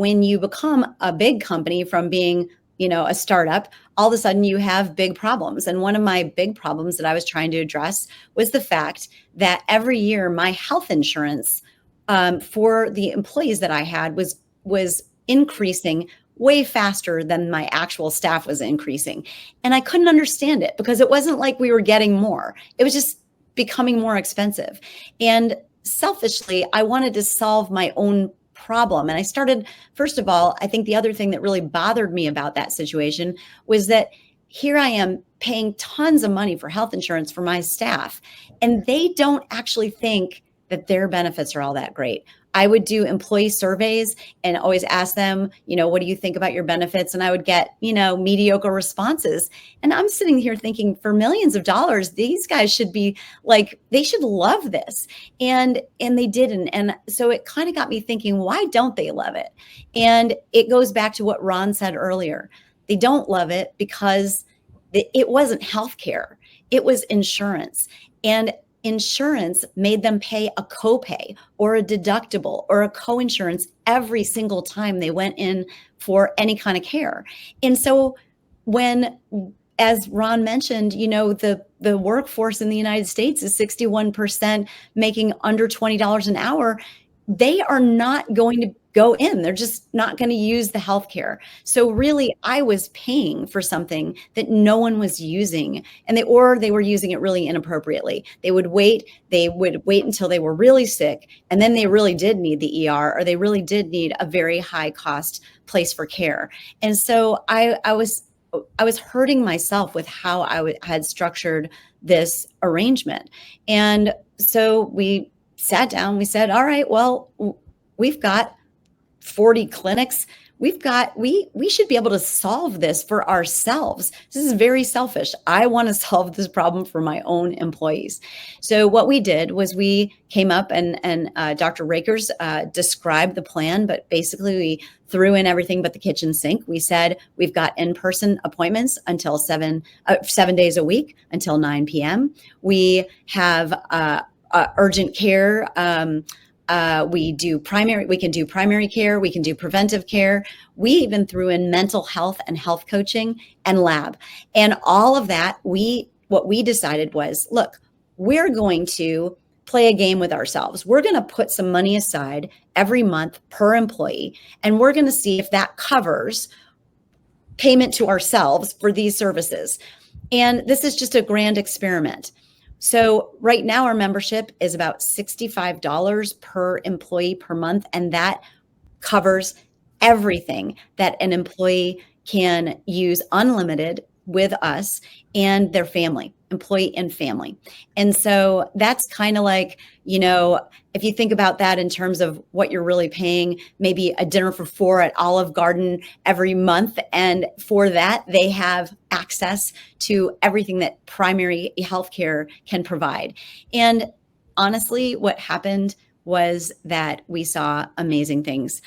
when you become a big company from being, a startup, all of a sudden you have big problems. And one of my big problems that I was trying to address was the fact that every year my health insurance for the employees that I had was increasing way faster than my actual staff was increasing. And I couldn't understand it because it wasn't like we were getting more. It was just becoming more expensive. And selfishly, I wanted to solve my own problem. And I started, first of all, I think the other thing that really bothered me about that situation was that here I am paying tons of money for health insurance for my staff, and they don't actually think that their benefits are all that great. I would do employee surveys and always ask them, what do you think about your benefits? And I would get, mediocre responses. And I'm sitting here thinking, for millions of dollars, these guys should be like, they should love this. And they didn't. And so it kind of got me thinking, why don't they love it? And it goes back to what Ron said earlier. They don't love it because it wasn't healthcare. It was insurance. And insurance made them pay a copay or a deductible or a coinsurance every single time they went in for any kind of care. And so when, as Ron mentioned, the workforce in the United States is 61% making under $20 an hour. They are not going to go in. They're just not going to use the healthcare. So really, I was paying for something that no one was using, and they were using it really inappropriately. They would wait until they were really sick, and then they really did need the ER, or they really did need a very high cost place for care. And so I was hurting myself with how I had structured this arrangement. And so we sat down, we said, all right, well, we've got 40 clinics. We should be able to solve this for ourselves. This is very selfish. I want to solve this problem for my own employees. So what we did was we came up and Dr. Rakers described the plan, but basically we threw in everything but the kitchen sink. We said we've got in-person appointments until 7 days a week until 9 p.m. We have urgent care. We can do primary care. We can do preventive care. We even threw in mental health and health coaching and lab. And all of that, what we decided was, look, we're going to play a game with ourselves. We're going to put some money aside every month per employee, and we're going to see if that covers payment to ourselves for these services. And this is just a grand experiment. So right now our membership is about $65 per employee per month, and that covers everything that an employee can use unlimited with us and their family, employee and family. And so that's kind of like, if you think about that in terms of what you're really paying, maybe a dinner for 4 at Olive Garden every month. And for that, they have access to everything that primary healthcare can provide. And honestly, what happened was that we saw amazing things.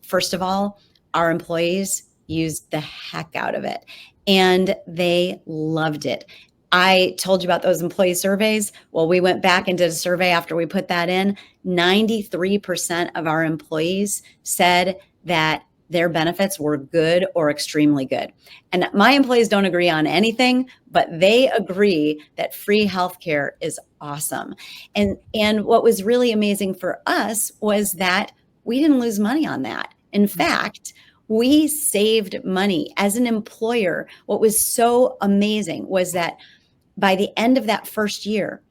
First of all, our employees used the heck out of it, and they loved it. I told you about those employee surveys. Well, we went back and did a survey after we put that in. 93% of our employees said that their benefits were good or extremely good. And my employees don't agree on anything, but they agree that free healthcare is awesome. And what was really amazing for us was that we didn't lose money on that. In fact, we saved money as an employer. What was so amazing was that by the end of that first year,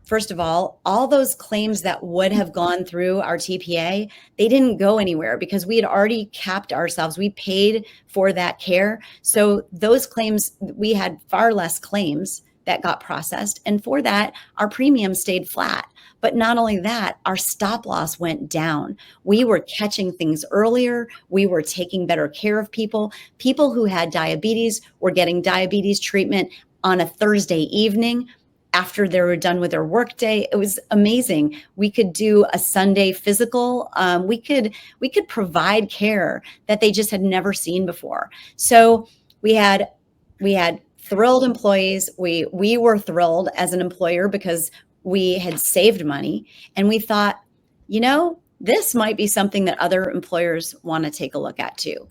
first of all those claims that would have gone through our TPA, they didn't go anywhere because we had already capped ourselves. We paid for that care. So those claims, we had far less claims that got processed. And for that, our premium stayed flat. But not only that, our stop loss went down. We were catching things earlier. We were taking better care of people. People who had diabetes were getting diabetes treatment on a Thursday evening after they were done with their workday. It was amazing. We could do a Sunday physical. We could provide care that they just had never seen before. So we had thrilled employees. We were thrilled as an employer because we had saved money, and we thought, this might be something that other employers want to take a look at too.